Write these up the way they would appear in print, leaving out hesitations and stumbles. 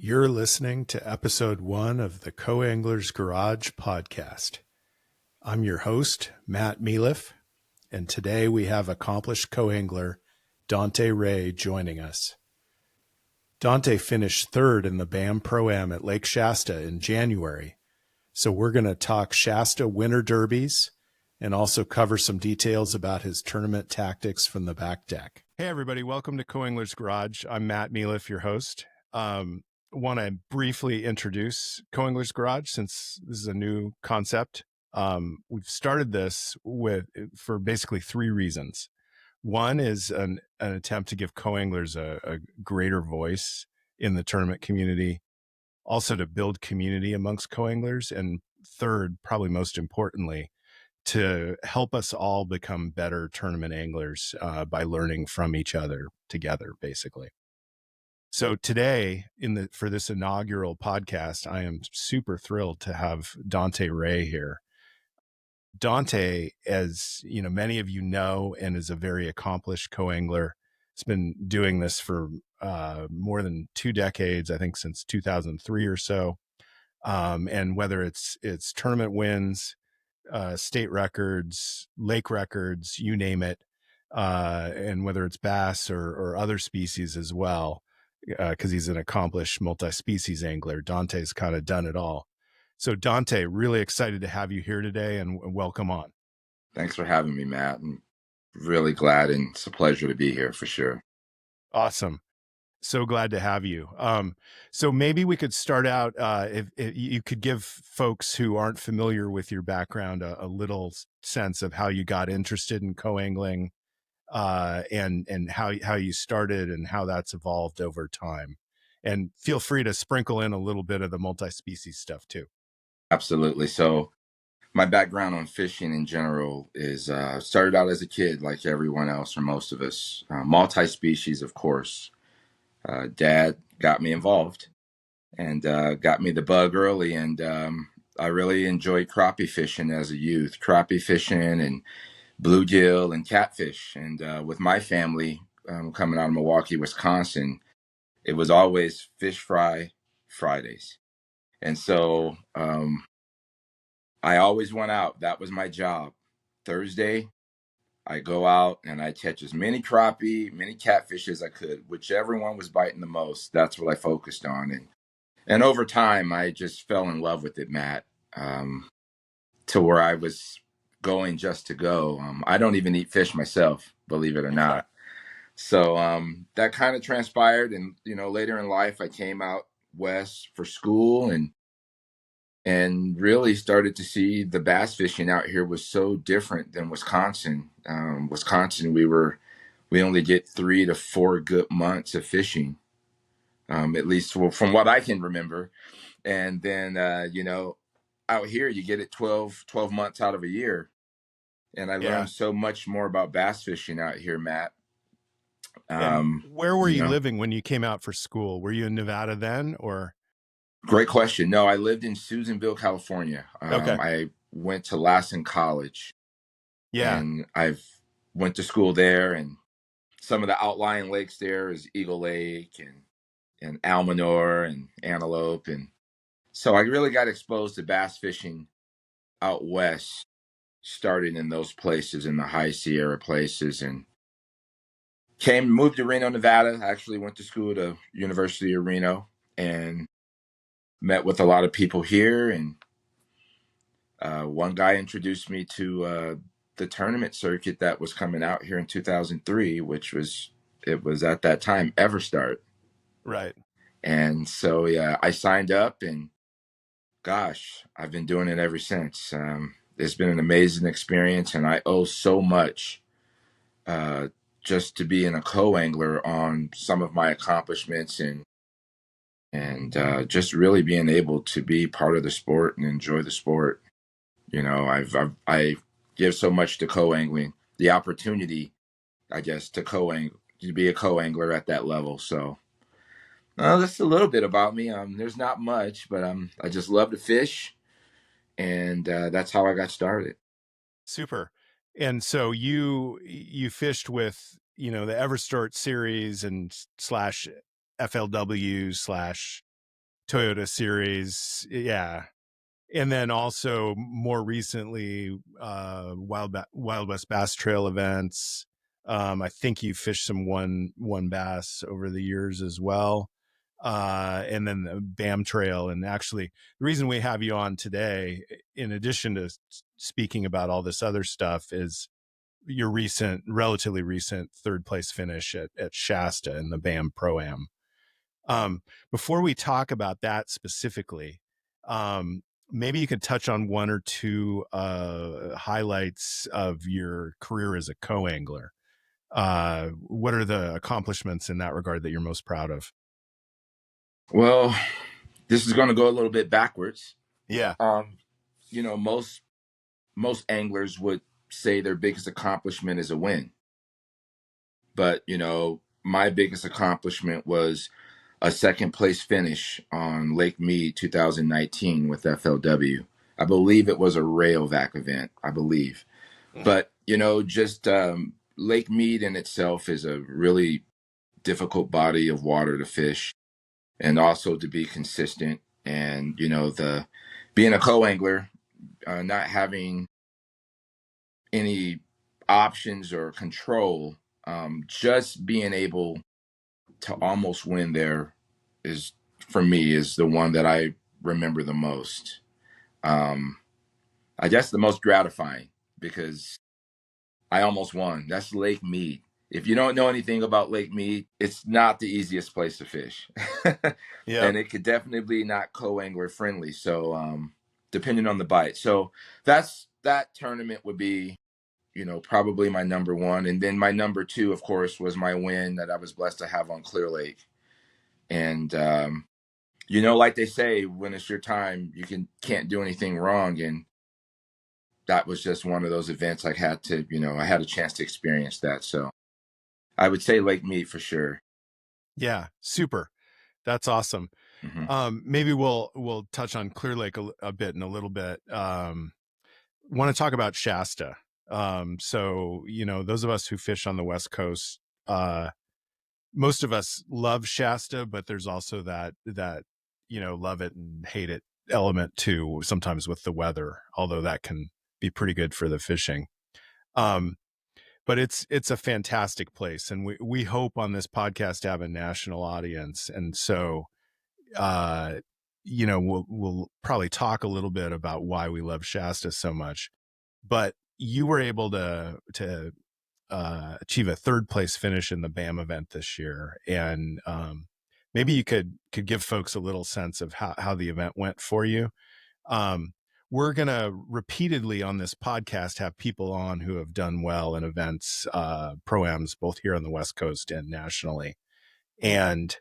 You're listening to episode 1 of the Coanglers Garage podcast. I'm your host, Matt Meliff, and today we have accomplished coangler Dante Ray joining us. Dante finished third in the BAM Pro-Am at Lake Shasta in January, so we're going to talk Shasta Winter Derbies and also cover some details about his tournament tactics from the back deck. Hey everybody, welcome to Coanglers Garage. I'm Matt Meliff, your host. Want to briefly introduce Coanglers Garage since this is a new concept. We've started this for basically 3 reasons. One is an attempt to give coanglers a greater voice in the tournament community, also to build community amongst coanglers, and third, probably most importantly, to help us all become better tournament anglers by learning from each other together, basically. So today, for this inaugural podcast, I am super thrilled to have Dante Ray here. Dante, as you know, many of you know, and is a very accomplished coangler. He's been doing this for more than 2 decades, I think since 2003 or so. And whether it's tournament wins, state records, lake records, you name it, and whether it's bass or other species as well, because he's an accomplished multi-species angler. Dante's kind of done it all. So Dante, really excited to have you here today, and welcome on. Thanks for having me, Matt. I'm really glad, and it's a pleasure to be here for sure. Awesome. So glad to have you. So maybe we could start out, if you could give folks who aren't familiar with your background a little sense of how you got interested in coangling, and how you started and how that's evolved over time. And feel free to sprinkle in a little bit of the multi-species stuff too. Absolutely. So my background on fishing in general is started out as a kid, like everyone else or most of us. Multi-species, of course. Dad got me involved and got me the bug early, and I really enjoyed crappie fishing as a youth. Crappie fishing and bluegill and catfish. And with my family coming out of Milwaukee, Wisconsin, it was always fish fry Fridays. And so I always went out. That was my job. Thursday, I go out and I catch as many crappie, many catfish as I could. Whichever one was biting the most, that's what I focused on. And over time, I just fell in love with it, Matt, to where I was going just to go. I don't even eat fish myself, believe it or not. So that kind of transpired. And, later in life, I came out west for school and really started to see the bass fishing out here was so different than Wisconsin. Wisconsin, we only get 3 to 4 good months of fishing, at least from what I can remember. And then, out here you get it 12 months out of a year. And I learned so much more about bass fishing out here, Matt. Where were you living when you came out for school? Were you in Nevada then, or? Great question. No, I lived in Susanville, California. Okay. I went to Lassen College. Yeah. And I've went to school there, and some of the outlying lakes there is Eagle Lake and Almanor and Antelope. And so I really got exposed to bass fishing out west, starting in those places, in the high Sierra places, and moved to Reno, Nevada. I actually went to school at the University of Reno and met with a lot of people here. And one guy introduced me to the tournament circuit that was coming out here in 2003, which was at that time Everstart. Right. And so, yeah, I signed up, and gosh, I've been doing it ever since. It's been an amazing experience, and I owe so much just to being a co-angler on some of my accomplishments and just really being able to be part of the sport and enjoy the sport. I give so much to co-angling, the opportunity, I guess, to be a co-angler at that level. So that's a little bit about me. There's not much, but I just love to fish, and that's how I got started. Super. And so you fished with, the Everstart series and /FLW Toyota Series. Yeah. And then also more recently, Wild West Bass Trail events. I think you fished some one bass over the years as well. And then the BAM Trail. And actually, the reason we have you on today, in addition to speaking about all this other stuff, is your relatively recent third place finish at Shasta in the BAM Pro Am. Before we talk about that specifically, maybe you could touch on one or two highlights of your career as a co-angler. What are the accomplishments in that regard that you're most proud of? Well, this is going to go a little bit backwards. Yeah. Um, most anglers would say their biggest accomplishment is a win, but my biggest accomplishment was a second place finish on Lake Mead 2019 with FLW. I believe it was a railvac event, I believe. But, just Lake Mead in itself is a really difficult body of water to fish and also to be consistent. And, the being a co-angler, not having any options or control, just being able to almost win there is, for me, is the one that I remember the most. I guess the most gratifying, because I almost won. That's Lake Mead. If you don't know anything about Lake Mead, it's not the easiest place to fish. Yeah. And it could definitely not co-angler friendly. So depending on the bite. So that tournament would be, probably my number one. And then my number two, of course, was my win that I was blessed to have on Clear Lake. And like they say, when it's your time, you can't do anything wrong. And that was just one of those events I had a chance to experience that. So I would say Lake Mead for sure. Yeah. Super. That's awesome. Maybe we'll touch on Clear Lake a bit in a little bit. Want to talk about Shasta. So, those of us who fish on the West Coast, most of us love Shasta, but there's also that love it and hate it element too, sometimes with the weather, although that can be pretty good for the fishing. But it's a fantastic place, and we hope on this podcast to have a national audience. And so we'll probably talk a little bit about why we love Shasta so much. But you were able to achieve a third place finish in the BAM event this year, and maybe you could give folks a little sense of how the event went for you. We're gonna repeatedly on this podcast have people on who have done well in events, pro-ams, both here on the West Coast and nationally. And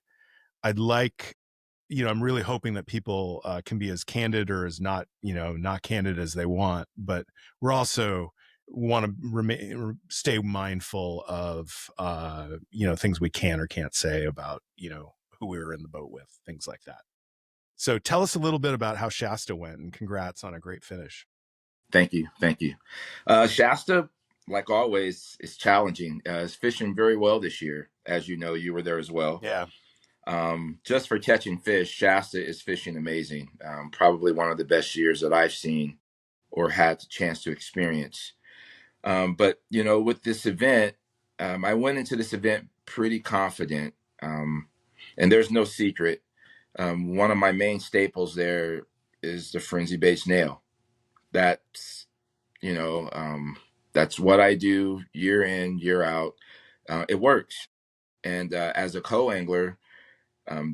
I'd like, I'm really hoping that people can be as candid or as not candid as they want, but we're also want to stay mindful of, things we can or can't say about, who we were in the boat with, things like that. So tell us a little bit about how Shasta went, and congrats on a great finish. Thank you. Shasta, like always, is challenging. Is fishing very well this year. As you know, you were there as well. Yeah. Just for catching fish, Shasta is fishing amazing. Probably one of the best years that I've seen or had the chance to experience. But, with this event, I went into this event pretty confident. And there's no secret. One of my main staples there is the frenzy bait nail. That's, that's what I do year in, year out. It works. And as a co-angler,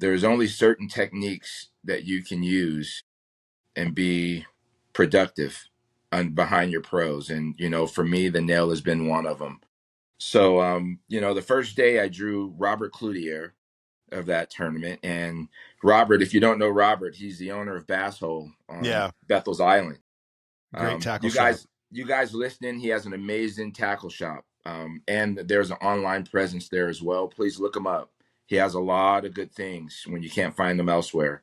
there's only certain techniques that you can use and be productive behind your pros. And, for me, the nail has been one of them. So, the first day I drew Robert Cloutier of that tournament. And Robert, if you don't know Robert, he's the owner of Bass Hole on Bethel's Island. Great tackle shop. You guys listening, he has an amazing tackle shop. And there's an online presence there as well. Please look him up. He has a lot of good things when you can't find them elsewhere.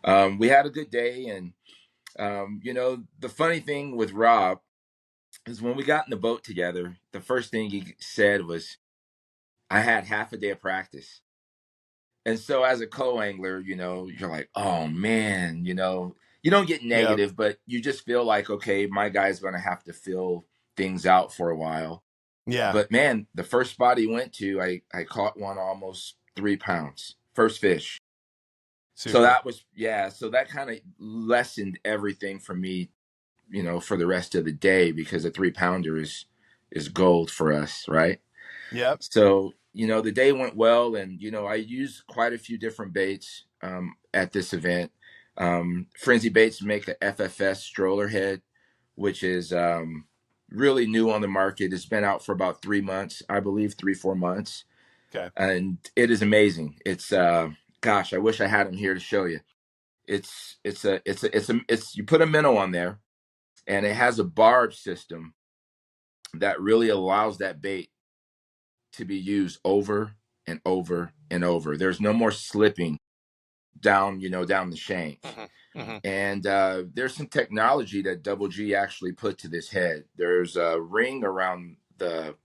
We had a good day. And, the funny thing with Rob is when we got in the boat together, the first thing he said was, I had half a day of practice. And so as a co-angler, you're like, oh man, you don't get Yep. negative, but you just feel like, okay, my guy's going to have to fill things out for a while. Yeah. But man, the first spot he went to, I caught one almost 3 pounds, first fish. So Super. that was, yeah, so that kind of lessened everything for me, for the rest of the day, because a 3 pounder is gold for us, right? Yep. So, the day went well, and, I used quite a few different baits at this event. Frenzy Baits make a FFS stroller head, which is really new on the market. It's been out for about 3 months, I believe, 3, 4 months. Okay. And it is amazing. It's, gosh, I wish I had him here to show you. It's you put a minnow on there, and it has a barb system that really allows that bait to be used over and over and over. There's no more slipping down the shank. Hmm. And there's some technology that Double G actually put to this head. There's a ring around the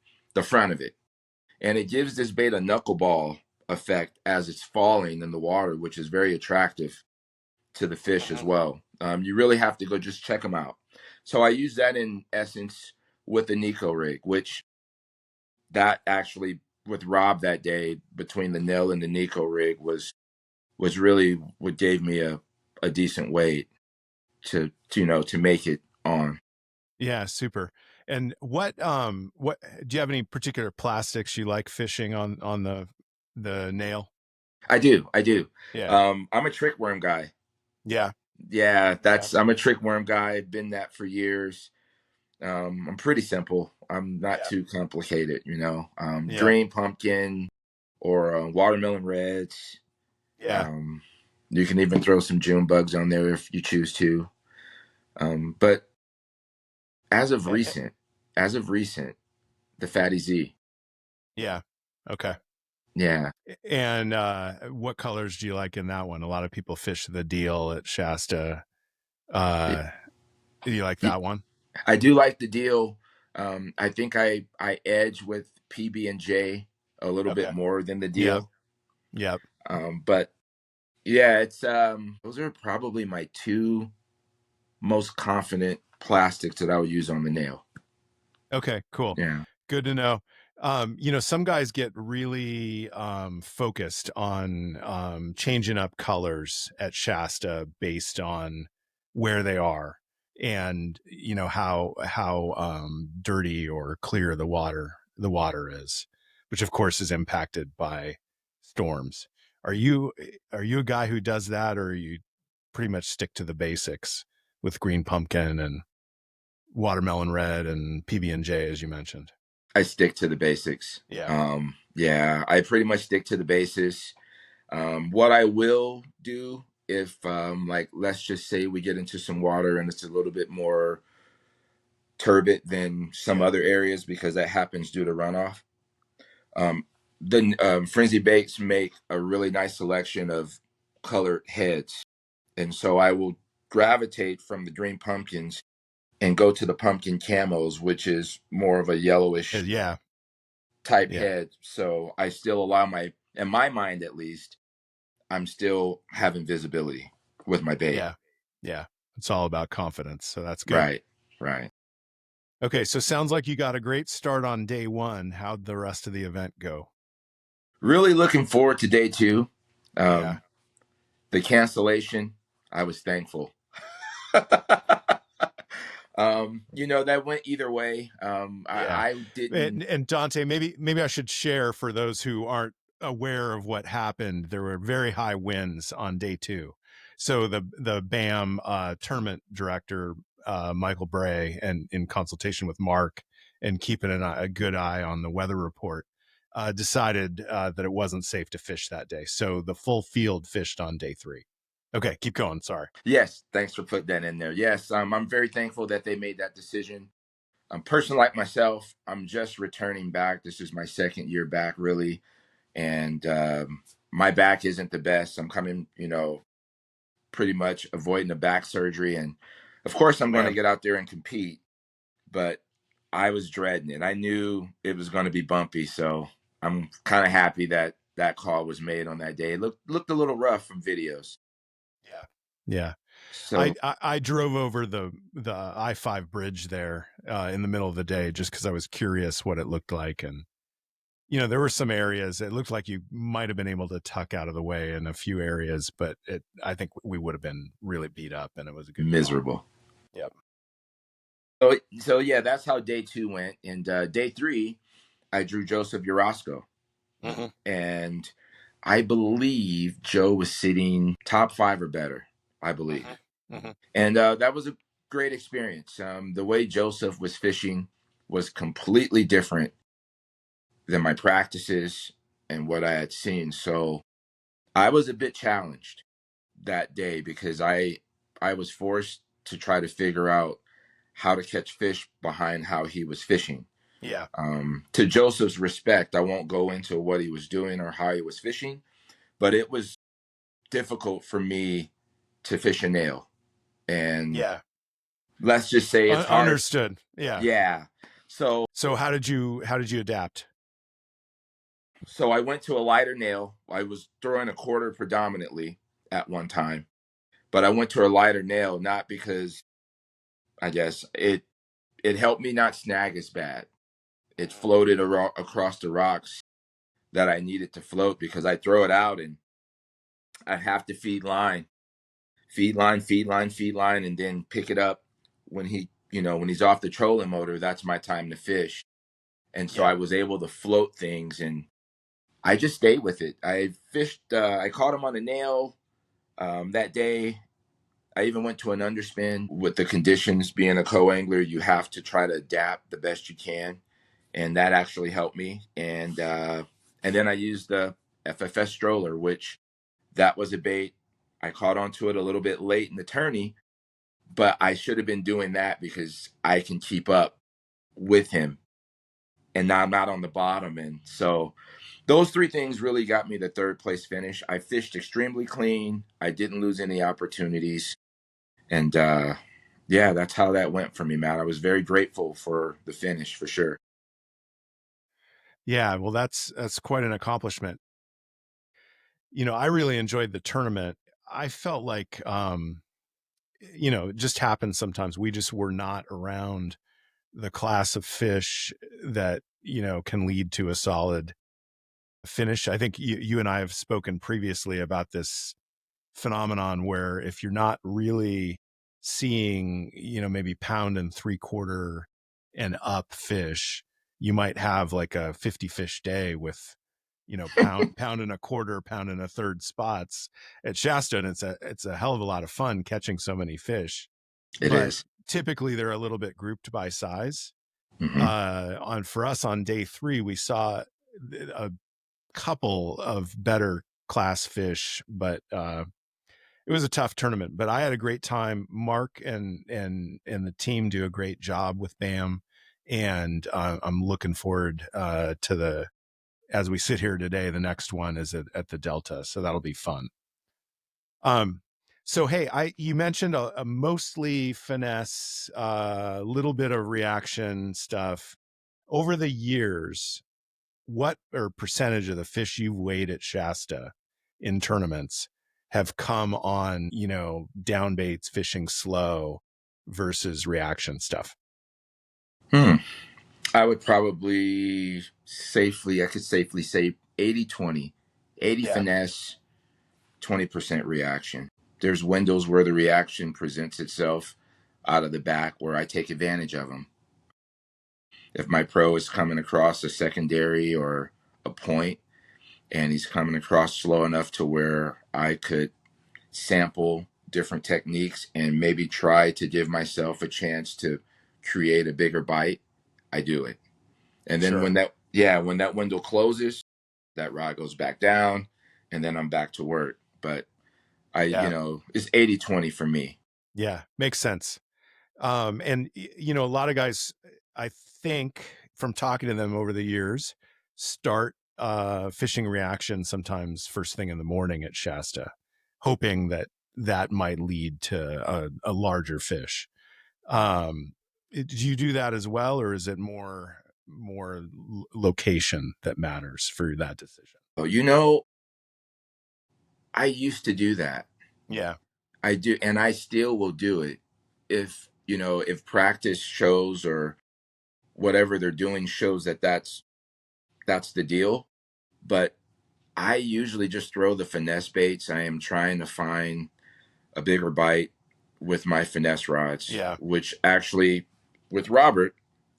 front of it, and it gives this bait a knuckleball effect as it's falling in the water, which is very attractive to the fish as Hmm. well. You really have to go just check them out. So I use that in essence with the Nico rig, which that actually with Rob that day between the Nil and the Nico rig was really what gave me a decent weight to make it on. Yeah. Super. And what do you have any particular plastics you like fishing on the nail? I do. Yeah. I'm a trick worm guy. Yeah. Yeah, Yeah. I'm a trick worm guy. I've been that for years. I'm pretty simple. I'm not Yeah. too complicated. Yeah. Green pumpkin or watermelon reds. Yeah. Um, you can even throw some June bugs on there if you choose to. But as of Eh, eh, recent, as of recent, the Fatty Z. yeah. Okay. Yeah. And what colors do you like in that one? A lot of people fish the deal at Shasta. Uh, do you like that one? I do like the deal. I think I edge with PB and J a little bit Okay. more than the Yep. deal. Yep. But yeah, it's those are probably my two most confident plastics that I would use on the nail. Okay, cool. Yeah. Good to know. Some guys get really focused on changing up colors at Shasta based on where they are and how dirty or clear the water is, which of course is impacted by storms. Are you a guy who does that, or you pretty much stick to the basics with green pumpkin and watermelon red and PB&J, as you mentioned? I stick to the basics. Yeah. Yeah, I pretty much stick to the basics. What I will do if, like, let's just say we get into some water and it's a little bit more turbid than some Yeah. other areas because that happens due to runoff. Um, the Frenzy Baits make a really nice selection of colored heads. And so I will gravitate from the green pumpkins and go to the pumpkin camos, which is more of a yellowish Yeah. type Yeah. head. So I still allow in my mind at least, I'm still having visibility with my bait. Yeah. Yeah. It's all about confidence. So that's good. Right. Right. Okay. So sounds like you got a great start on day one. How'd the rest of the event go? Really looking forward to day two. Yeah. Um, the cancellation, I was thankful. That went either way. Yeah. I didn't. And Dante, maybe I should share for those who aren't aware of what happened. There were very high winds on day two. So the BAM tournament director, Michael Bray, and in consultation with Mark and keeping a good eye on the weather report, decided that it wasn't safe to fish that day. So the full field fished on day three. Okay, keep going. Sorry. Yes, thanks for putting that in there. Yes, I'm very thankful that they made that decision. A person like myself, I'm just returning back. This is my second year back, really, and my back isn't the best. I'm coming, pretty much avoiding the back surgery, and of course, I'm going to Man. get out there and compete. But I was dreading it. I knew it was going to be bumpy, so I'm kind of happy that that call was made on that day. It looked a little rough from videos. Yeah. Yeah. So I drove over the I-5 bridge there in the middle of the day just because I was curious what it looked like. And, there were some areas it looked like you might have been able to tuck out of the way in a few areas, but I think we would have been really beat up, and it was a good call. miserable. Yep. So yeah, that's how day 2 went. And day 3, I drew Joseph Urasco. Mm-hmm. And I believe Joe was sitting top 5 or better, I believe. Mm-hmm. Mm-hmm. And that was a great experience. The way Joseph was fishing was completely different than my practices and what I had seen. So I was a bit challenged that day because I was forced to try to figure out how to catch fish behind how he was fishing. Yeah. To Joseph's respect, I won't go into what he was doing or how he was fishing, but it was difficult for me to fish a nail. And Yeah. let's just say it's hard. Understood. Yeah. Yeah. So how did you adapt? So I went to a lighter nail. I was throwing a quarter predominantly at one time, but I went to a lighter nail not because I guess it helped me not snag as bad. It floated across the rocks that I needed to float because I throw it out and I have to feed line, feed line, feed line, and then pick it up when when he's off the trolling motor. That's my time to fish, and so Yeah. I was able to float things and I just stayed with it. I fished. I caught him on a nail that day. I even went to an underspin. With the conditions being a co-angler, you have to try to adapt the best you can, and that actually helped me. And then I used the FFS stroller, which that was a bait. I caught onto it a little bit late in the tourney, but I should have been doing that because I can keep up with him, and now I'm not on the bottom. And so those 3 things really got me the 3rd place finish. I fished extremely clean. I didn't lose any opportunities. And yeah, that's how that went for me, Matt. I was very grateful for the finish for sure. Yeah. Well, that's quite an accomplishment. I really enjoyed the tournament. I felt like, it just happens sometimes. We just were not around the class of fish that, can lead to a solid finish. I think you and I have spoken previously about this phenomenon where if you're not really seeing, maybe pound and 3/4 and up fish, you might have like a 50 fish day with, pound and a quarter, pound and a third spots at Shasta. And it's a hell of a lot of fun catching so many fish, It but is. typically they're a little bit grouped by size. Mm-hmm. For us on day 3, we saw a couple of better class fish, but it was a tough tournament. But I had a great time. Mark and the team do a great job with BAM, and I'm looking forward to as we sit here today. The next one is at the Delta, so that'll be fun. So hey, you mentioned a mostly finesse, little bit of reaction stuff over the years. What or percentage of the fish you've weighed at Shasta in tournaments have come on, down baits, fishing slow versus reaction stuff? I would probably I could safely say 80-20. 80 Yeah, finesse, 20% reaction. There's windows where the reaction presents itself out of the back where I take advantage of them. If my pro is coming across a secondary or a point and he's coming across slow enough to where I could sample different techniques and maybe try to give myself a chance to create a bigger bite, I do it. And then sure. when that window closes, that rod goes back down and then I'm back to work. But Yeah, it's 80-20 for me. yeah, makes sense. And a lot of guys, I think from talking to them over the years, start fishing reaction sometimes first thing in the morning at Shasta, hoping that might lead to a larger fish. Do you do that as well, or is it more location that matters for that decision? Oh, I used to do that. Yeah. I do, and I still will do it if practice shows or whatever they're doing shows that that's the deal. But I usually just throw the finesse baits. I am trying to find a bigger bite with my finesse rods, Yeah. which actually with Robert,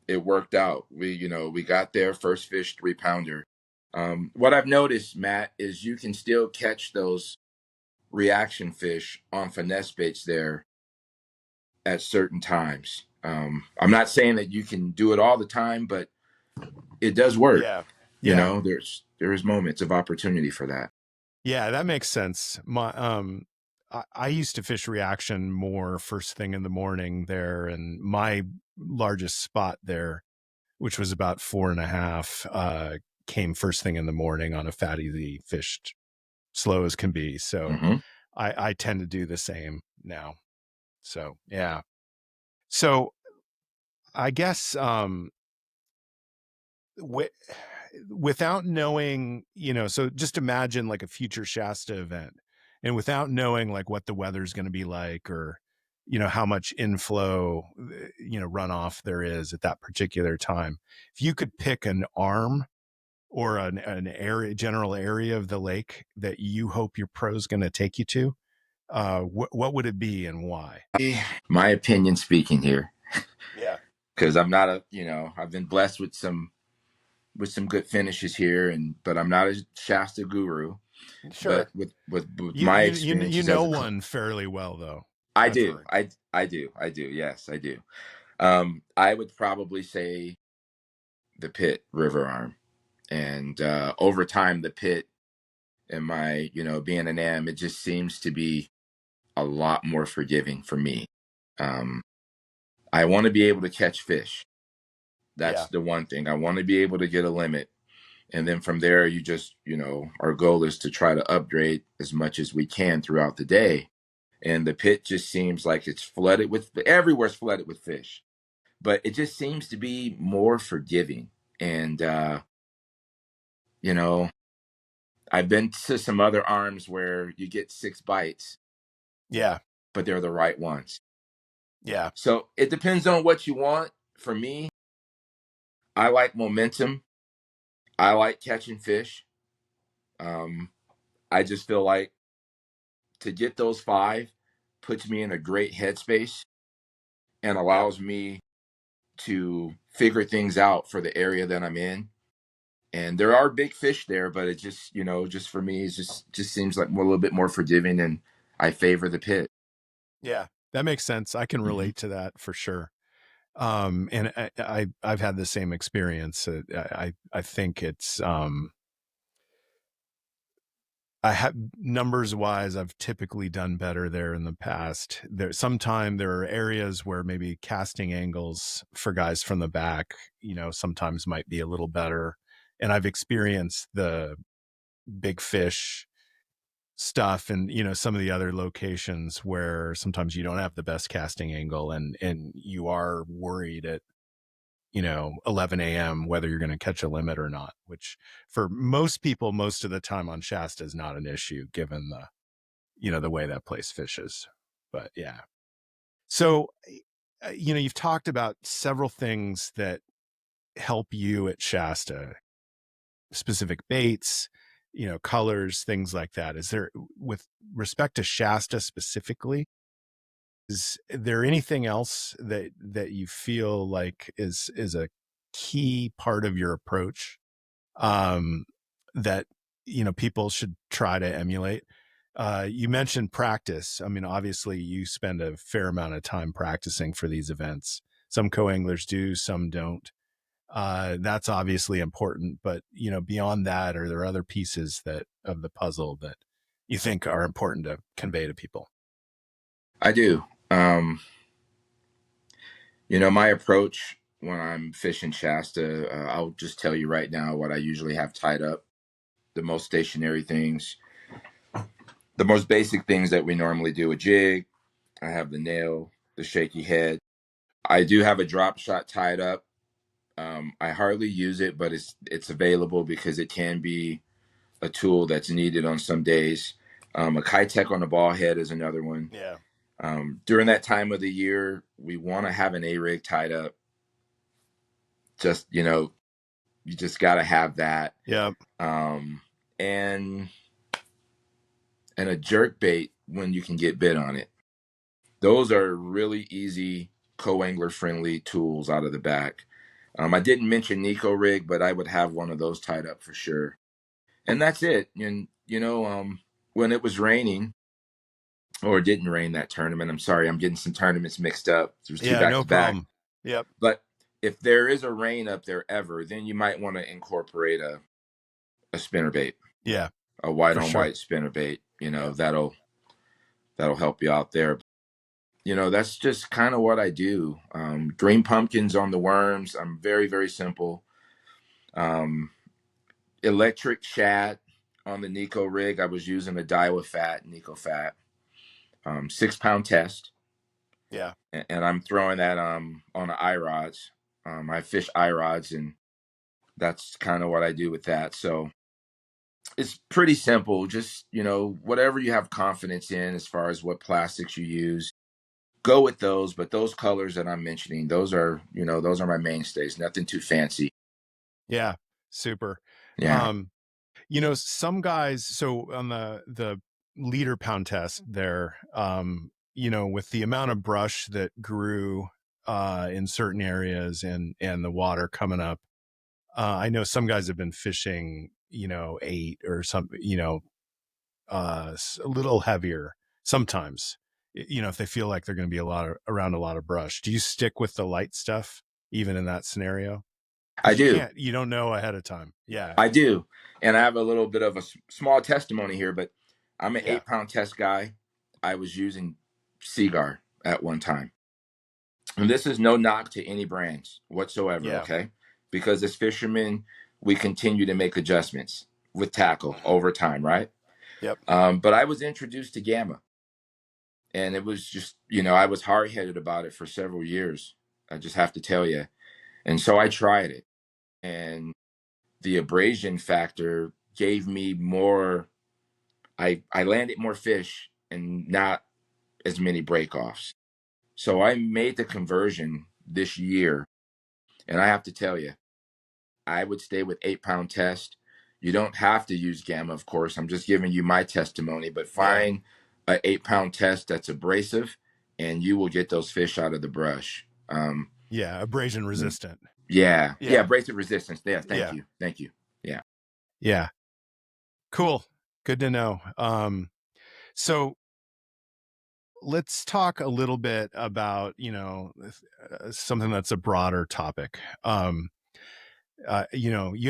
it worked out. We got there first fish 3 pounder. What I've noticed, Matt, is you can still catch those reaction fish on finesse baits there at certain times. I'm not saying that you can do it all the time, but it does work. Yeah. Yeah. There is moments of opportunity for that. Yeah, that makes sense. I used to fish reaction more first thing in the morning there, and my largest spot there, which was about 4.5, came first thing in the morning on a fatty that fished slow as can be. So Mm-hmm. I tend to do the same now. So yeah. So I guess without knowing, so just imagine like a future Shasta event, and without knowing like what the weather's going to be like, or how much inflow, runoff there is at that particular time. If you could pick an arm or an area, general area of the lake that you hope your pro's going to take you to, what would it be and why? My opinion speaking here, Yeah. because I'm not I've been blessed with some good finishes here, but I'm not a Shasta guru. But Sure. with You my you you you experiences know as a one fairly well though. I I've do. heard. I do. Yes, I do. I would probably say the Pit River Arm. And over time, the Pit and my, being an AM, it just seems to be a lot more forgiving for me. Um, I want to be able to catch fish. That's Yeah. the one thing. I want to be able to get a limit. And then from there, you just, our goal is to try to upgrade as much as we can throughout the day. And the Pit just seems like it's flooded everywhere's flooded with fish, but it just seems to be more forgiving. And, you know, I've been to some other arms where you get 6 bites, Yeah. but they're the right ones. Yeah. So it depends on what you want. For me, I like momentum. I like catching fish. Um, I just feel like to get those 5 puts me in a great headspace and Yeah. allows me to figure things out for the area that I'm in. And there are big fish there, but it just, just for me, it just seems like a little bit more forgiving, and I favor the Pit. Yeah. That makes sense. I can Mm-hmm. relate to that for sure. And I've had the same experience. I think it's I have, numbers wise, I've typically done better there in the past. There are areas where maybe casting angles for guys from the back, sometimes might be a little better. And I've experienced the big fish stuff and some of the other locations where sometimes you don't have the best casting angle, and you are worried at 11 a.m. whether you're going to catch a limit or not, which for most people most of the time on Shasta is not an issue given the way that place fishes. But yeah. So you've talked about several things that help you at Shasta, specific baits, colors, things like that. Is there, with respect to Shasta specifically, is there anything else that you feel like is a key part of your approach, um, that people should try to emulate? You mentioned practice. I mean, obviously, you spend a fair amount of time practicing for these events. Some co-anglers do, some don't. That's obviously important, but beyond that, are there other pieces that of the puzzle that you think are important to convey to people? I do. My approach when I'm fishing Shasta, I'll just tell you right now what I usually have tied up. The most stationary things, the most basic things that we normally do: a jig. I have the nail, the shaky head. I do have a drop shot tied up. I hardly use it, but it's available because it can be a tool that's needed on some days. A Kitech on the ball head is another one. Yeah. During that time of the year, we want to have an A rig tied up. Just, you just got to have that. Yeah. Um, and a jerk bait when you can get bit on it. Those are really easy coangler friendly tools out of the back. I didn't mention Nico rig, but I would have one of those tied up for sure. And that's it. And when it was raining, or it didn't rain that tournament, I'm sorry, I'm getting some tournaments mixed up. There was two Yeah, back no to back. problem. Yep. But if there is a rain up there ever, then you might want to incorporate a spinner bait. Yeah, A white for on sure. white spinner bait. Yeah. That'll help you out there. That's just kind of what I do. Green pumpkins on the worms. I'm very, very simple. Electric shad on the Nico rig. I was using a Daiwa Fat, Nico Fat, 6 pound test. Yeah. And I'm throwing that on the eye rods. I fish eye rods, and that's kind of what I do with that. So it's pretty simple. Just, whatever you have confidence in as far as what plastics you use, go with those. But those colors that I'm mentioning, those are my mainstays. Nothing too fancy. Yeah. Super. Yeah, Some guys, so on the liter pound test there, with the amount of brush that grew in certain areas and the water coming up, I know some guys have been fishing, 8 or something, a little heavier sometimes, if they feel like they're going to be around a lot of brush. Do you stick with the light stuff even in that scenario? I Because do. you don't know ahead of time. Yeah. I do. And I have a little bit of a small testimony here, but I'm an Yeah. 8 pound test guy. I was using Seagar at one time. And this is no knock to any brands whatsoever, Yeah. okay? Because as fishermen, we continue to make adjustments with tackle over time, right? Yep. But I was introduced to Gamma, and it was just, I was hard headed about it for several years. I just have to tell you. And so I tried it, and the abrasion factor gave me more. I landed more fish and not as many breakoffs. So I made the conversion this year, and I have to tell you, I would stay with 8 pound test. You don't have to use Gamma, of course. I'm just giving you my testimony, but Yeah. find a 8 pound test that's abrasive, and you will get those fish out of the brush. Yeah. Abrasion mm, resistant. yeah, Yeah. abrasive resistance. Yeah, Yeah. thank you. Yeah. Yeah. Cool. Good to know. So let's talk a little bit about, something that's a broader topic. You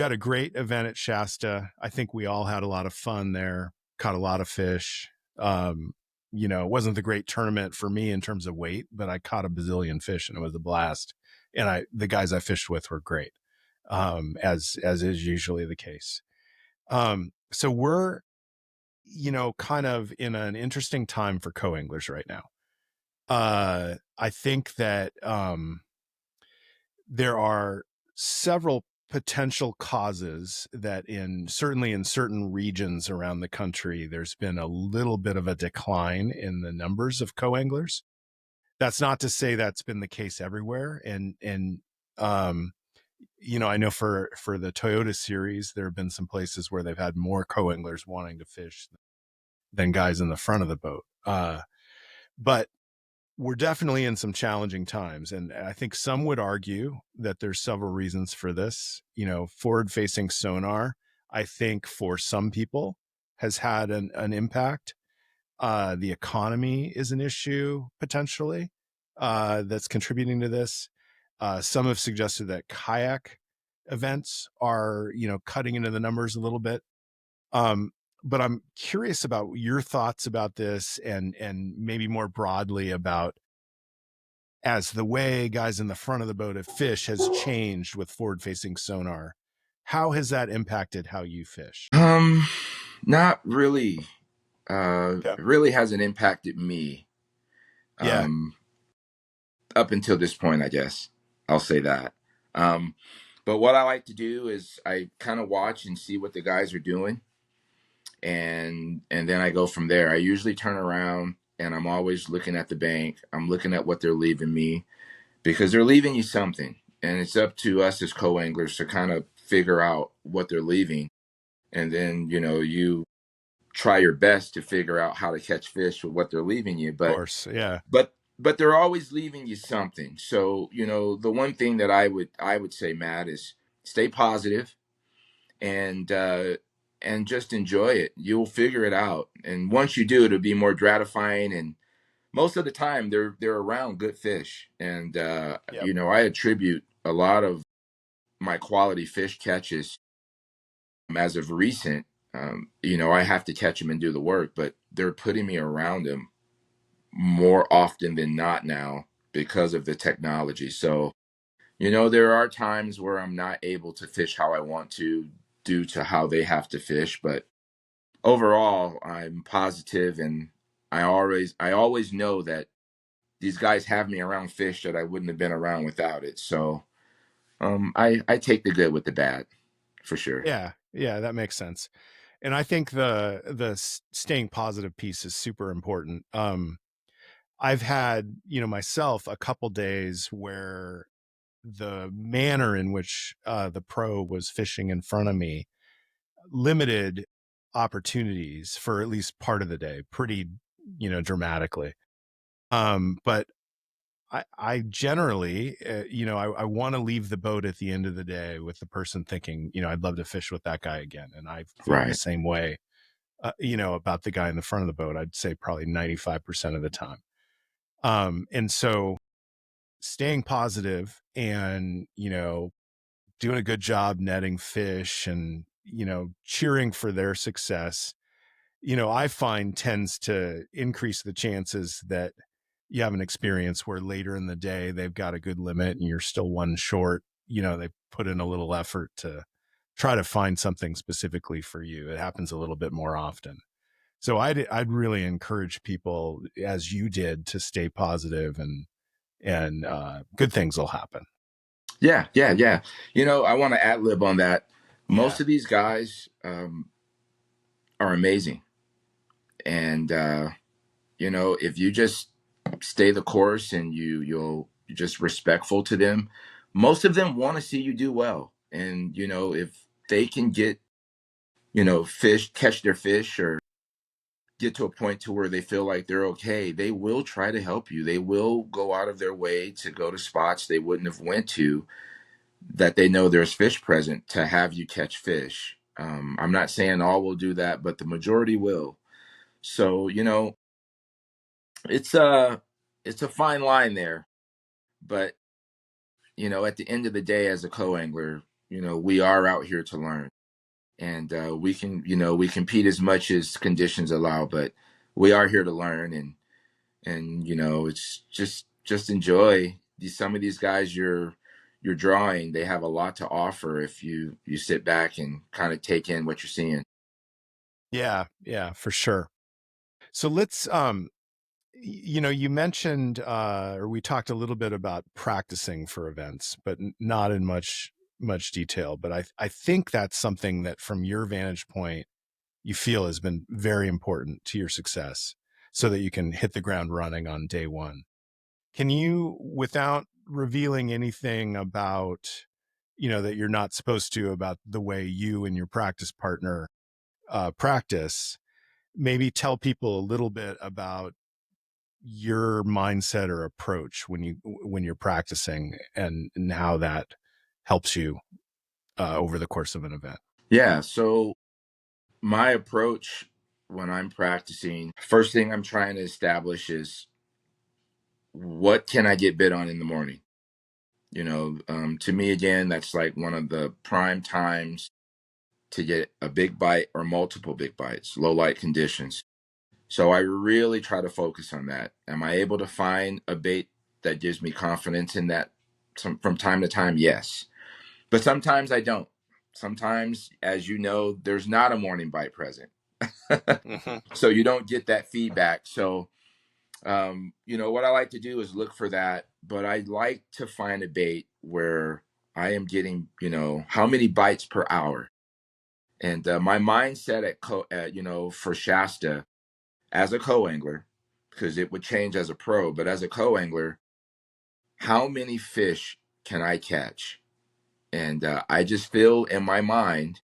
had a great event at Shasta. I think we all had a lot of fun there, caught a lot of fish. It wasn't the great tournament for me in terms of weight, but I caught a bazillion fish and it was a blast. And the guys I fished with were great. As is usually the case. So we're, kind of in an interesting time for coanglers right now. I think that there are several potential causes that certainly in certain regions around the country, there's been a little bit of a decline in the numbers of coanglers. That's not to say that's been the case everywhere. Um, I know for the Toyota series, there have been some places where they've had more coanglers wanting to fish than guys in the front of the boat. But we're definitely in some challenging times. And I think some would argue that there's several reasons for this. Forward facing sonar, I think for some people has had an impact. The economy is an issue potentially that's contributing to this. Some have suggested that kayak events are, cutting into the numbers a little bit. But I'm curious about your thoughts about this and maybe more broadly about as the way guys in the front of the boat have fish has changed with forward facing sonar. How has that impacted how you fish? Not really. Yeah. It really hasn't impacted me. Yeah. Um, up until this point, I guess I'll say that. But what I like to do is I kind of watch and see what the guys are doing. and then I go from there. I usually turn around and I'm always looking at the bank. I'm looking at what they're leaving me because they're leaving you something. And it's up to us as co-anglers to kind of figure out what they're leaving. And then, you try your best to figure out how to catch fish with what they're leaving you. Of course. Yeah. But they're always leaving you something. So, the one thing that I would say, Matt, is stay positive and just enjoy it. You'll figure it out. And once you do, it'll be more gratifying. And most of the time they're around good fish. And Yep. I attribute a lot of my quality fish catches as of recent. I have to catch them and do the work, but they're putting me around them more often than not now because of the technology. So, there are times where I'm not able to fish how I want to due to how they have to fish, but overall I'm positive, and I always know that these guys have me around fish that I wouldn't have been around without it. So I take the good with the bad for sure. Yeah. Yeah. That makes sense. And I think the staying positive piece is super important. I've had, myself a couple days where the manner in which the pro was fishing in front of me limited opportunities for at least part of the day pretty, dramatically. But I generally, I want to leave the boat at the end of the day with the person thinking, I'd love to fish with that guy again. And I feel the Right. same way, about the guy in the front of the boat. I'd say probably 95% of the time. And so staying positive and, doing a good job netting fish and, cheering for their success, I find tends to increase the chances that you have an experience where later in the day they've got a good limit and you're still one short. They put in a little effort to try to find something specifically for you. It happens a little bit more often. So I'd really encourage people, as you did, to stay positive and good things will happen. Yeah, yeah, yeah. I want to ad lib on that. Yeah. Most of these guys are amazing, and if you just stay the course and you're just respectful to them, most of them want to see you do well. And if they can get fish, catch their fish, or get to a point to where they feel like they're okay, they will try to help you. They will go out of their way to go to spots they wouldn't have went to, that they know there's fish present, to have you catch fish. I'm not saying all will do that, but the majority will. So it's a it's a fine line there, but at the end of the day, as a co-angler, we are out here to learn, and we compete as much as conditions allow, but we are here to learn. And it's just enjoy some of these guys you're drawing. They have a lot to offer if you sit back and kind of take in what you're seeing. Yeah. Yeah, for sure. So let's, you mentioned, or we talked a little bit about practicing for events, but not in much detail. But I think that's something that, from your vantage point, you feel has been very important to your success, so that you can hit the ground running on day one. Can you, without revealing anything about, that you're not supposed to, about the way you and your practice partner practice, maybe tell people a little bit about your mindset or approach when you're practicing, and how that helps you over the course of an event? Yeah, so my approach when I'm practicing, first thing I'm trying to establish is, what can I get bit on in the morning? To me, again, that's like one of the prime times to get a big bite or multiple big bites, low light conditions. So I really try to focus on that. Am I able to find a bait that gives me confidence in that? From time to time, yes. But sometimes I don't. Sometimes, as you know, there's not a morning bite present. Hmm. So you don't get that feedback. So, what I like to do is look for that. But I like to find a bait where I am getting, how many bites per hour. And my mindset for Shasta as a co-angler, because it would change as a pro, but as a co-angler, how many fish can I catch? And I just feel in my mind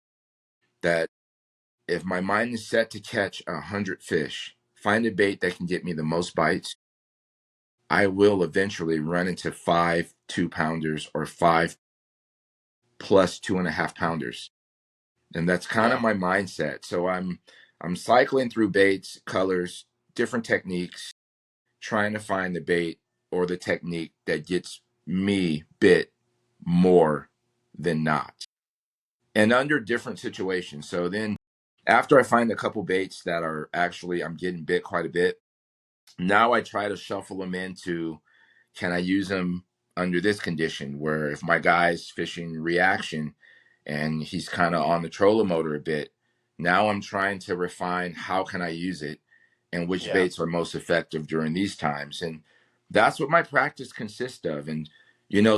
that if my mind is set to catch 100 fish, find a bait that can get me the most bites, I will eventually run into 5 2-pounders or 5 plus 2.5 pounders. And that's kind of Yeah. my mindset. So I'm cycling through baits, colors, different techniques, trying to find the bait or the technique that gets me bit more than not, and under different situations. So then after I find a couple baits that are actually I'm getting bit quite a bit, now I try to shuffle them into, can I use them under this condition where if my guy's fishing reaction and he's kind of on the trolling motor a bit, now I'm trying to refine how can I use it and which Yeah. baits are most effective during these times. And that's what my practice consists of. And,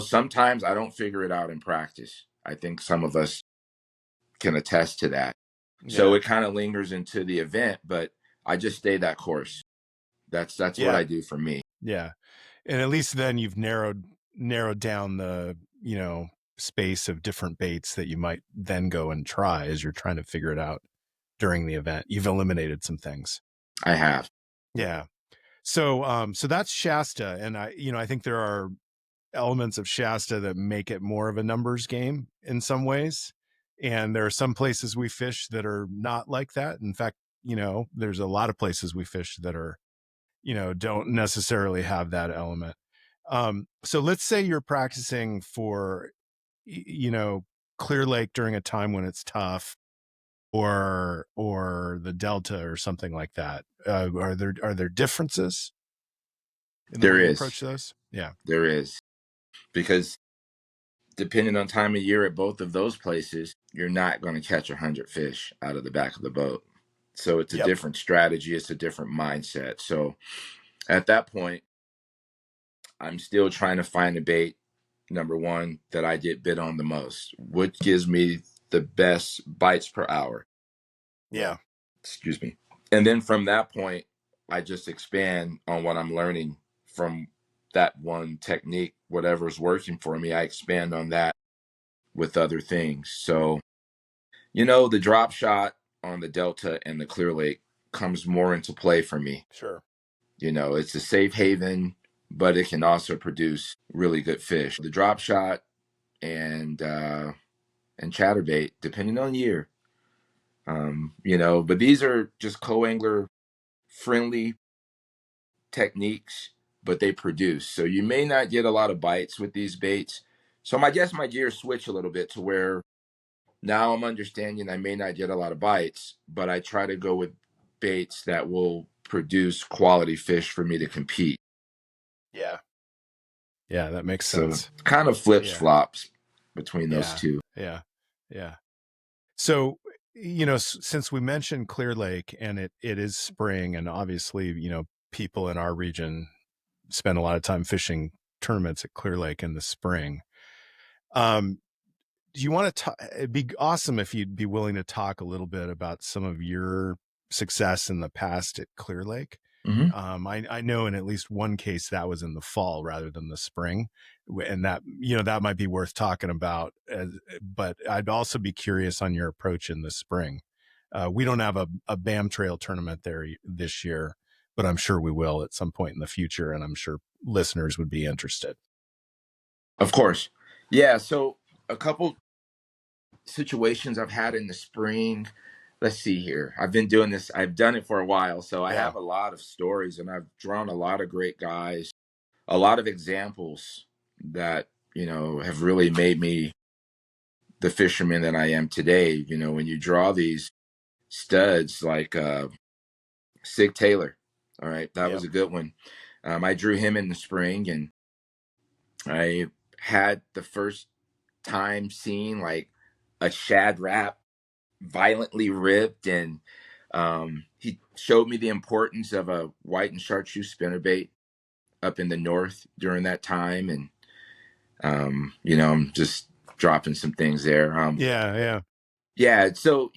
sometimes I don't figure it out in practice. I think some of us can attest to that. So Yeah. it kind of lingers into the event, but I just stay that course. That's what Yeah. I do for me. Yeah. And at least then you've narrowed down the, space of different baits that you might then go and try as you're trying to figure it out during the event. You've eliminated some things. I have. Yeah. So that's Shasta. And I think there are elements of Shasta that make it more of a numbers game in some ways. And there are some places we fish that are not like that. In fact, there's a lot of places we fish that are, don't necessarily have that element. So let's say you're practicing for, Clear Lake during a time when it's tough, or the Delta or something like that. Are there differences in the There way you is. approach those? Yeah. There is. Because depending on time of year at both of those places, you're not going to catch 100 fish out of the back of the boat. So it's a Yep. different strategy. It's a different mindset. So at that point, I'm still trying to find a bait, number one, that I get bit on the most. What gives me the best bites per hour? Yeah. Excuse me. And then from that point, I just expand on what I'm learning from that one technique. Whatever's working for me, I expand on that with other things. So, the drop shot on the Delta and the Clear Lake comes more into play for me. Sure. It's a safe haven, but it can also produce really good fish. The drop shot and chatterbait, depending on year. But these are just co-angler friendly techniques, but they produce. So you may not get a lot of bites with these baits. So I guess my gears switch a little bit to where now I'm understanding I may not get a lot of bites, but I try to go with baits that will produce quality fish for me to compete. Yeah. Yeah, that makes So sense. kind of flips Yeah. flops between those Yeah. two. Yeah. Yeah. So, since we mentioned Clear Lake and it is spring, and obviously, people in our region spend a lot of time fishing tournaments at Clear Lake in the spring. Um, do you want to talk? It'd be awesome if you'd be willing to talk a little bit about some of your success in the past at Clear Lake. Mm-hmm. I know in at least one case that was in the fall rather than the spring, and that might be worth talking about. But I'd also be curious on your approach in the spring. We don't have a BAM Trail tournament there this year, but I'm sure we will at some point in the future, and I'm sure listeners would be interested. Of course. Yeah. So a couple situations I've had in the spring. Let's see here. I've been doing this. I've done it for a while. So I Yeah. have a lot of stories and I've drawn a lot of great guys, a lot of examples that, have really made me the fisherman that I am today. When you draw these studs like Sig Taylor, all right, that was Yep. a good one. I drew him in the spring and I had the first time seeing like a shad wrap violently ripped, and he showed me the importance of a white and chartreuse spinnerbait up in the north during that time. And I'm just dropping some things there. Yeah. Yeah. Yeah. So,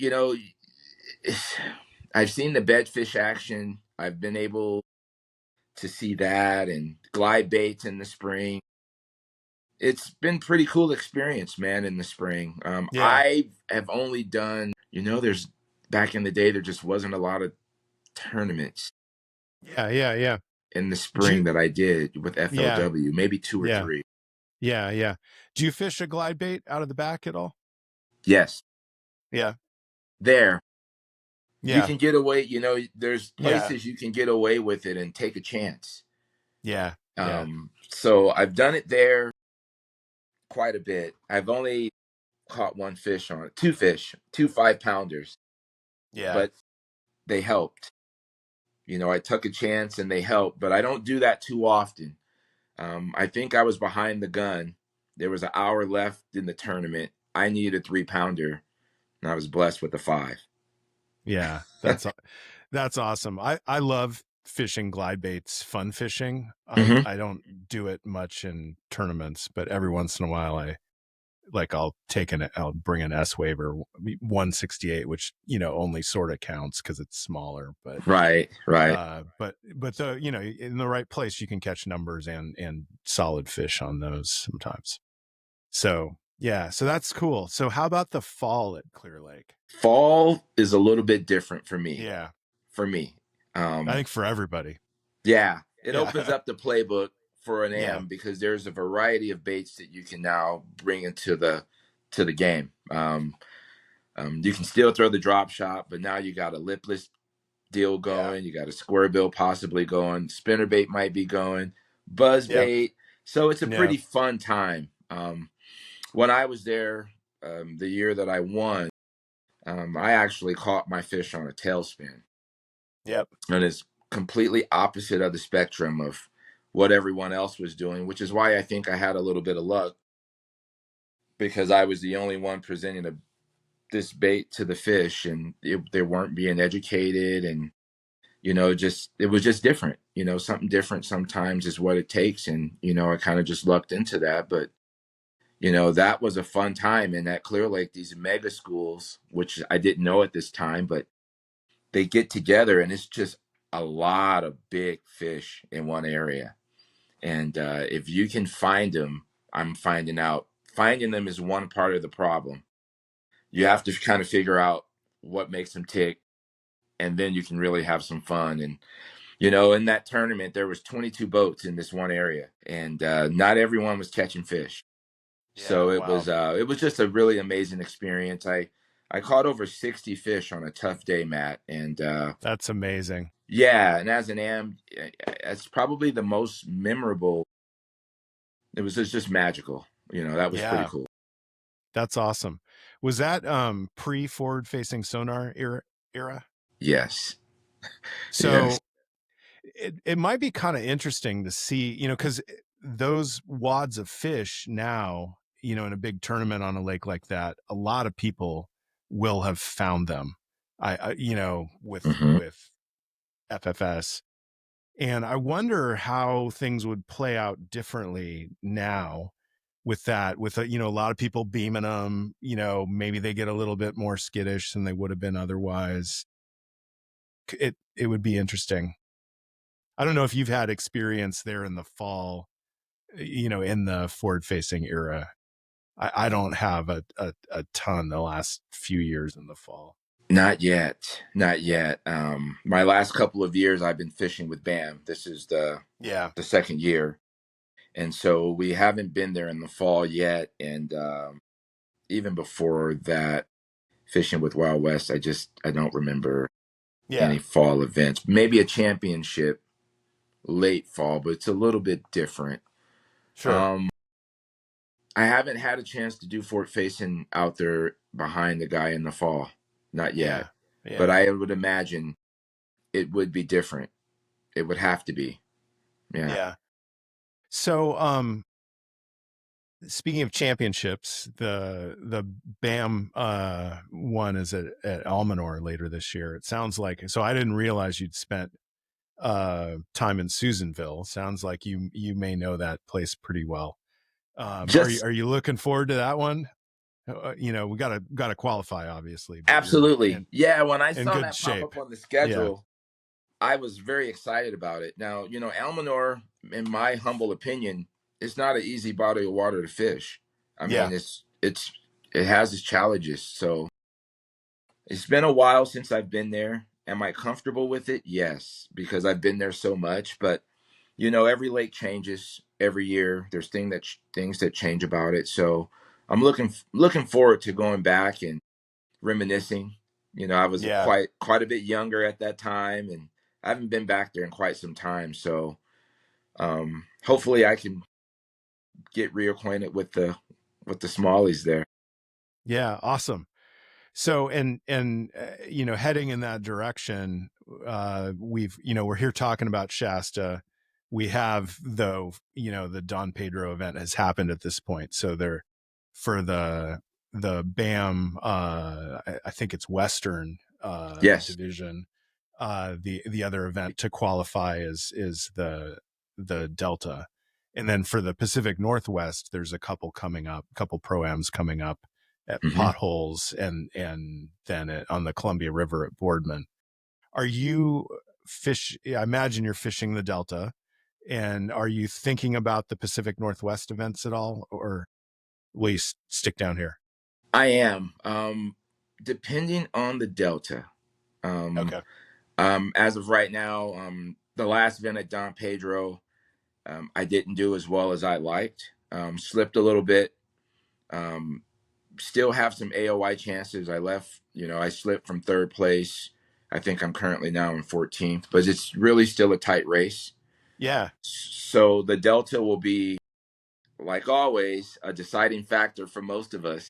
I've seen the bedfish action. I've been able to see that and glide baits in the spring. It's been pretty cool experience, man, in the spring. Yeah. I have only done, there's back in the day, there just wasn't a lot of tournaments Yeah. Yeah. Yeah. in the Do you, spring that I did with yeah. FLW, maybe two or Yeah. three. Yeah. Yeah. Do you fish a glide bait out of the back at all? Yes, Yeah. there. You Yeah. can get away, there's Yeah. places you can get away with it and take a chance. Yeah. Yeah. So I've done it there quite a bit. I've only caught one fish on it, two fish, two 5 pounders, Yeah. but they helped. I took a chance and they helped, but I don't do that too often. I think I was behind the gun. There was an hour left in the tournament. I needed a 3 pounder, and I was blessed with a five. Yeah. That's awesome. I love fishing glide baits, fun fishing. Hmm. I don't do it much in tournaments, but every once in a while I'll bring an S wave or 168, which, only sort of counts because it's smaller, Right, right. but in the right place, you can catch numbers and solid fish on those sometimes. So yeah, so that's cool. So how about the fall at Clear Lake? Fall is a little bit different for me. Yeah, For me, I um, think for everybody. yeah, it opens Yeah. up the playbook for an Yeah. AM because there's a variety of baits that you can now bring into the game. You can still throw the drop shot, but now you got a lipless deal Yeah. going. You got a square bill possibly going. Spinner bait might be going. Buzz Yeah. bait. So it's a Yeah. pretty fun time. When I was there, the year that I won, I actually caught my fish on a tailspin, Yep. and it's completely opposite of the spectrum of what everyone else was doing, which is why I think I had a little bit of luck because I was the only one presenting this bait to the fish, and they weren't being educated, and just it was just different. Something different sometimes is what it takes, and I kind of just lucked into that, but that was a fun time in that Clear Lake. These mega schools, which I didn't know at this time, but they get together, and it's just a lot of big fish in one area. And if you can find them, I'm finding out finding them is one part of the problem. You Yeah. have to kind of figure out what makes them tick, and then you can really have some fun. And in that tournament, there was 22 boats in this one area, and not everyone was catching fish. Yeah. So Wow. it was just a really amazing experience. I caught over 60 fish on a tough day, Matt, and That's amazing. yeah, and as an am, it's probably the most memorable. It was just magical. That was pretty Yeah. cool. That's awesome. Was that pre forward facing sonar era? Yes, yes. So it might be kind of interesting to see, because those wads of fish now, in a big tournament on a lake like that, a lot of people will have found them. With Hmm. FFS, and I wonder how things would play out differently now with that. With a lot of people beaming them, maybe they get a little bit more skittish than they would have been otherwise. It would be interesting. I don't know if you've had experience there in the fall, in the forward facing era. I don't have a ton the last few years in the fall. Not yet, not Yeah. yet. My last couple of years, I've been fishing with BAM. This is Yeah. the second year, and so we haven't been there in the fall yet. And even before that, fishing with Wild West, I don't remember Yeah. any fall events. Maybe a championship late fall, but it's a little bit different. Sure. Um, I haven't had a chance to do fort facing out there behind the guy in the fall, not yet. Yeah. But Yeah. I would imagine it would be different. It would have to be. Yeah. Yeah. So, speaking of championships, the BAM one is at Almanor later this year. It sounds like, so I didn't realize you'd spent time in Susanville. Sounds like you may know that place pretty well. Are you Just are you looking forward to that one? We gotta qualify, obviously, but you're Absolutely. Yeah, when I in saw good that pop shape. up on the Yeah. schedule, I was very excited about it. Now, Almanor, in my humble opinion, is not an easy body of water to fish. I Yeah. mean, it has its challenges. So it's been a while since I've been there. Am I comfortable with it? Yes, because I've been there so much. But every lake changes every year. There's things that change about it. So I'm looking forward to going back and reminiscing. I was Yeah. quite a bit younger at that time, and I haven't been back there in quite some time. So hopefully, I can get reacquainted with the smallies there. Yeah. Awesome. So, and heading in that direction, we're here talking about Shasta. We have, though, the Don Pedro event has happened at this point. So they're for the BAM, I think it's Western Yes. division. The other event to qualify is the Delta, and then for the Pacific Northwest, there's a couple pro-ams coming up at Hmm. Potholes, and then on the Columbia River at Boardman. Are you I imagine you're fishing the Delta, and are you thinking about the Pacific Northwest events at all, or will you stick down here? I am. Depending on the delta. Um, Okay. as of right now, the last event at Don Pedro, I didn't do as well as I liked. Slipped a little bit. Um, Still have some AOY chances. I slipped from third place. I think I'm currently now in 14th, but it's really still a tight race. Yeah. So the delta will be, like always, a deciding factor for most of us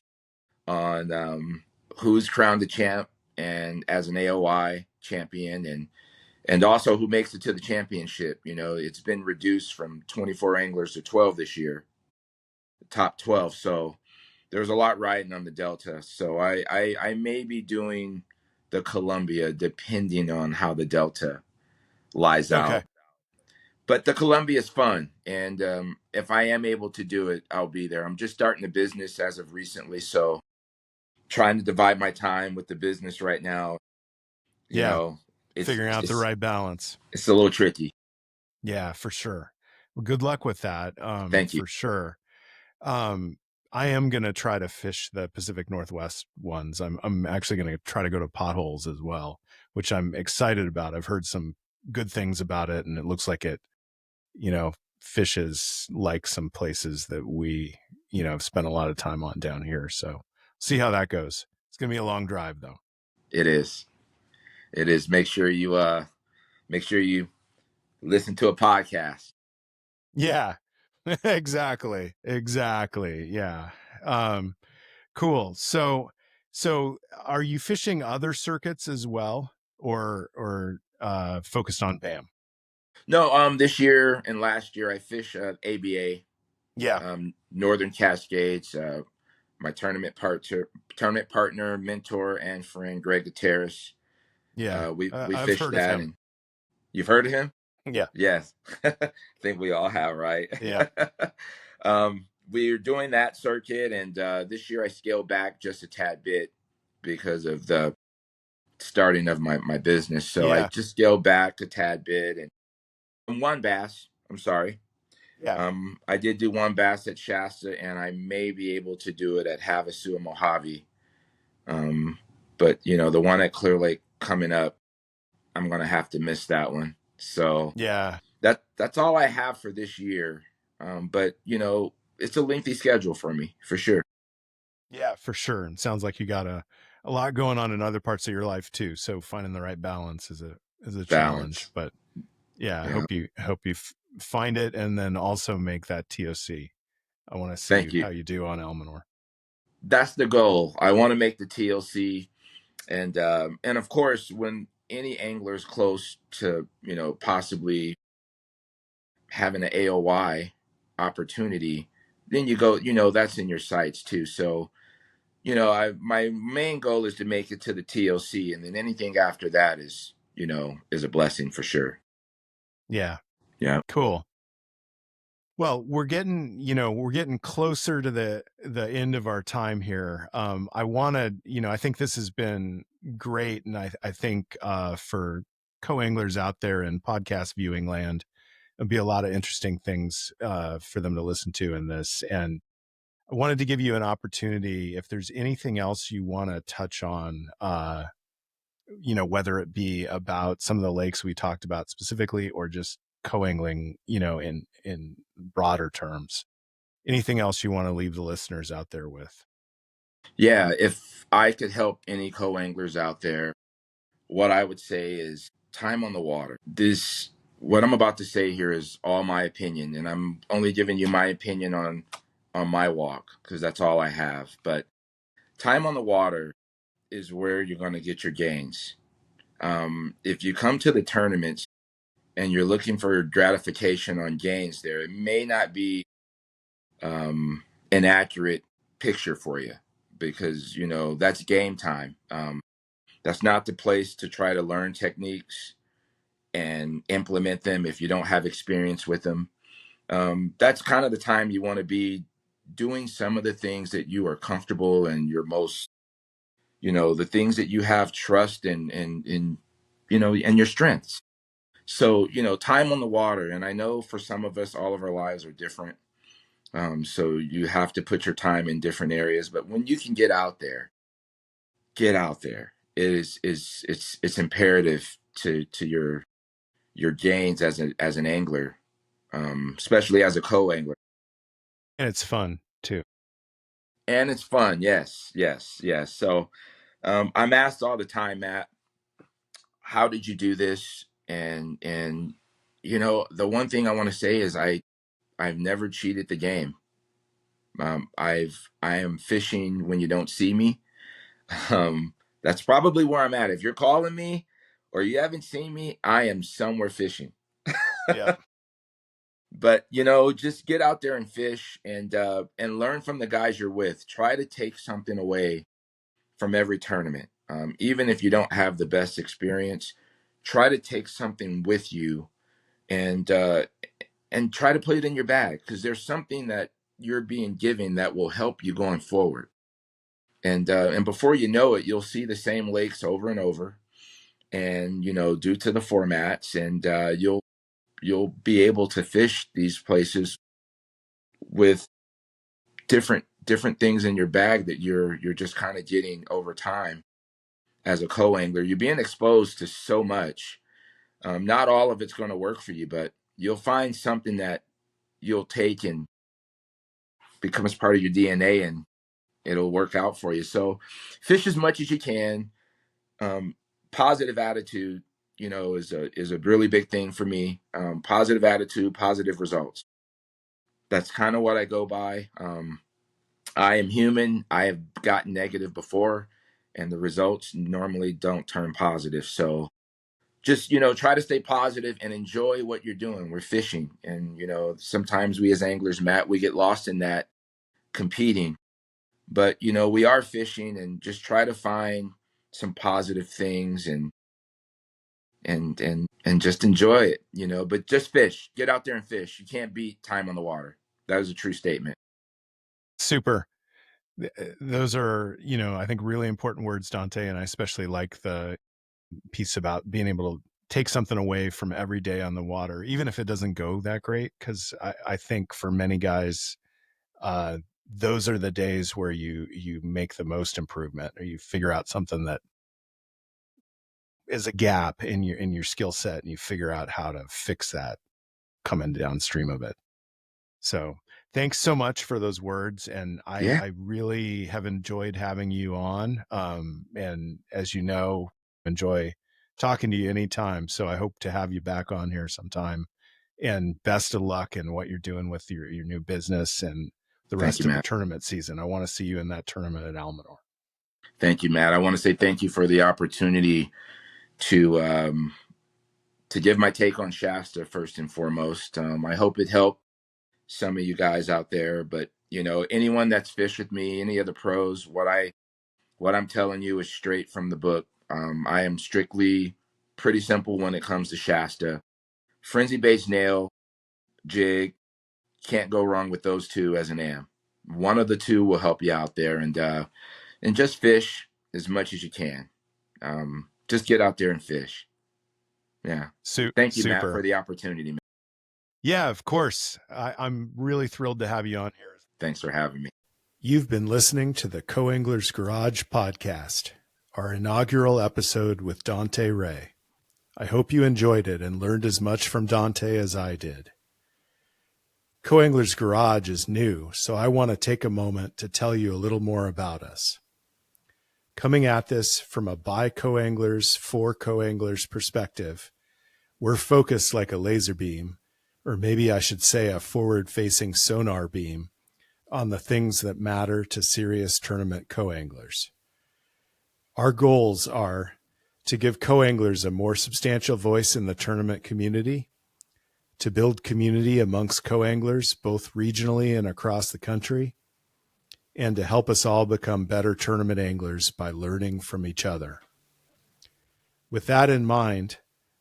on who's crowned the champ and as an AOY champion, and also who makes it to the championship. It's been reduced from 24 anglers to 12 this year, the top 12. So there's a lot riding on the Delta. So I may be doing the Columbia depending on how the Delta lies Okay. out. But the Columbia is fun. And if I am able to do it, I'll be there. I'm just starting the business as of recently. So trying to divide my time with the business right now, you Yeah. know, it's, Figuring out the it's, right balance. it's a little tricky. Yeah, for sure. Well, good luck with that. Thank you. For sure. Um, I am gonna try to fish the Pacific Northwest ones. I'm actually gonna try to go to Potholes as well, which I'm excited about. I've heard some good things about it, and it looks like it, fishes like some places that we, have spent a lot of time on down here. So see how that goes. It's gonna be a long drive though. It is. It is. Make sure you listen to a podcast. Yeah, exactly. Exactly. Yeah. Um, cool. So are you fishing other circuits as well, or focused on BAM? No, this year and last year I fished ABA, Yeah. Northern Cascades. My tournament partner, mentor, and friend Greg Gutierrez. Yeah. We I've fished heard of that, him. and you've heard of him? Yeah. Yes, I think we all have, right? Yeah. We're doing that circuit, and this year I scaled back just a tad bit because of the starting of my business. So I Yeah. just scaled back a tad bit and one bass. I'm sorry. Yeah. I did do one bass at Shasta, and I may be able to do it at Havasu and Mojave. Um, but the one at Clear Lake coming up, I'm gonna have to miss that one. So Yeah. that's all I have for this year. But it's a lengthy schedule for me for sure. Yeah, for sure. And sounds like you got a lot going on in other parts of your life too. So finding the right balance is a challenge. Balance. But yeah, I Yeah. hope you find it, and then also make that TOC. I want to see Thank you. how you do on Elminor. That's the goal. I want to make the TLC, and of course, when any angler is close to possibly having an AOY opportunity, then you go, that's in your sights too. So, my main goal is to make it to the TLC, and then anything after that is a blessing for sure. Yeah, Yeah. cool. Well, we're getting closer to the end of our time here. I want to, I think this has been great, and I think for co-anglers out there in podcast viewing land, there'll be a lot of interesting things for them to listen to in this. And I wanted to give you an opportunity if there's anything else you want to touch on, whether it be about some of the lakes we talked about specifically or just coangling, in broader terms. Anything else you want to leave the listeners out there with? Yeah, if I could help any co-anglers out there, what I would say is time on the water. What I'm about to say here is all my opinion, and I'm only giving you my opinion on my walk because that's all I have. But time on the water is where you're going to get your gains. If you come to the tournaments and you're looking for gratification on gains there, it may not be an accurate picture for you because, that's game time. That's not the place to try to learn techniques and implement them if you don't have experience with them. That's kind of the time you want to be doing some of the things that you are comfortable and your most, the things that you have trust and your strengths. So, time on the water. And I know for some of us, all of our lives are different. So you have to put your time in different areas. But when you can get out there, get out there. It's imperative to your gains as an angler, especially as a co-angler. And it's fun too. And it's fun. Yes, yes, yes. So I'm asked all the time, Matt, how did you do this? And the one thing I want to say is I've never cheated the game. I am fishing when you don't see me. That's probably where I'm at. If you're calling me or you haven't seen me, I am somewhere fishing. Yeah. But just get out there and fish and learn from the guys you're with. Try to take something away from every tournament. Even if you don't have the best experience, try to take something with you and try to put it in your bag because there's something that you're being given that will help you going forward. And before you know it, you'll see the same lakes over and over, and due to the formats, and you'll be able to fish these places with different things in your bag that you're just kind of getting over time as a co-angler. You're being exposed to so much. Not all of it's going to work for you, but you'll find something that you'll take and becomes part of your DNA, and it'll work out for you. So fish as much as you can. um, Positive attitude, is a really big thing for me. Positive attitude, positive results. That's kind of what I go by. I am human. I have gotten negative before, and the results normally don't turn positive. So just try to stay positive and enjoy what you're doing. We're fishing, and sometimes we as anglers, Matt, we get lost in that competing. But we are fishing, and just try to find some positive things and just enjoy it, but just fish. Get out there and fish. You can't beat time on the water. That is a true statement. Super. Those are, I think really important words, Dante. And I especially like the piece about being able to take something away from every day on the water, even if it doesn't go that great. Cause I think for many guys, uh, those are the days where you make the most improvement or you figure out something that is a gap in your skill set and you figure out how to fix that coming downstream of it. So thanks so much for those words. And Yeah. I really have enjoyed having you on. And as you know, enjoy talking to you anytime. So I hope to have you back on here sometime, and best of luck in what you're doing with your new business and the Thank rest you, of the Matt. tournament season. I want to see you in that tournament at Almanor. Thank you, Matt. I want to say thank you for the opportunity to to give my take on Shasta first and foremost. I hope it helped some of you guys out there, but anyone that's fished with me, any of the pros, what I'm telling you is straight from the book. I am strictly pretty simple when it comes to Shasta. Frenzy based nail, jig, Can't go wrong with those two as an am. One of the two will help you out there, and just fish as much as you can. Just get out there and fish. Yeah. Thank you, Matt, for the opportunity, man. Yeah, of course. I'm really thrilled to have you on here. Thanks for having me. You've been listening to the Coangler's Garage podcast, our inaugural episode with Dante Ray. I hope you enjoyed it and learned as much from Dante as I did. Coangler's Garage is new, so I want to take a moment to tell you a little more about us. Coming at this from a by coanglers for coanglers perspective, we're focused like a laser beam, or maybe I should say a forward-facing sonar beam, on the things that matter to serious tournament coanglers. Our goals are to give coanglers a more substantial voice in the tournament community, to build community amongst coanglers both regionally and across the country, and to help us all become better tournament anglers by learning from each other. With that in mind,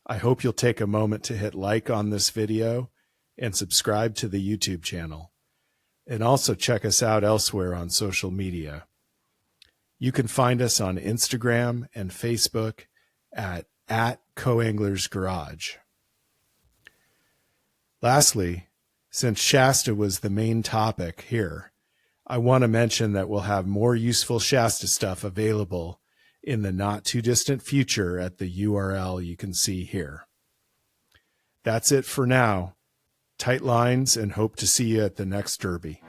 I hope you'll take a moment to hit like on this video and subscribe to the YouTube channel, and also check us out elsewhere on social media. You can find us on Instagram and Facebook at Coangler's Garage. Lastly, since Shasta was the main topic here, I want to mention that we'll have more useful Shasta stuff available in the not too distant future at the URL you can see here. That's it for now. Tight lines, and hope to see you at the next Derby.